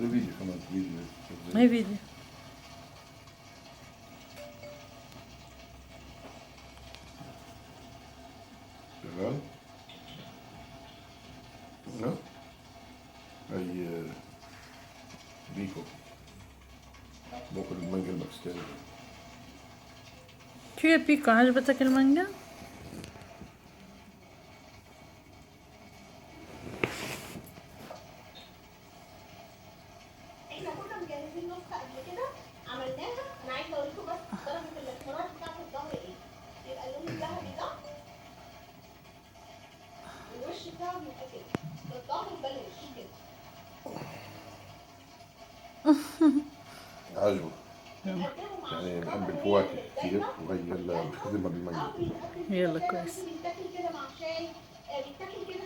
فيديو كمان فيديو هي فيديو. شغال. ها هي بيكو باكل المانجا الباكستاني. شو يا بيكو، عجبتك المانجا؟ احنا كنا مجهزين نسخه قبل كده عملناها. انا عايزه اوريكم بس درجه الاحمرار بتاعت الظهر ايه. يبقى اللون الذهبي ده الوش بتاعه بيبقى كده، ده الظهر وده الوش كده. عجبه. بنقدمه مع يعني الشوكولاته بحب اللي هي الفواكه كتير الدايبه وهي اللي بختمها بالمانجا. او بيتقدم كده يلا زي ما كويس. بيقولوا بيتاكل كده مع شاي، بيتاكل كده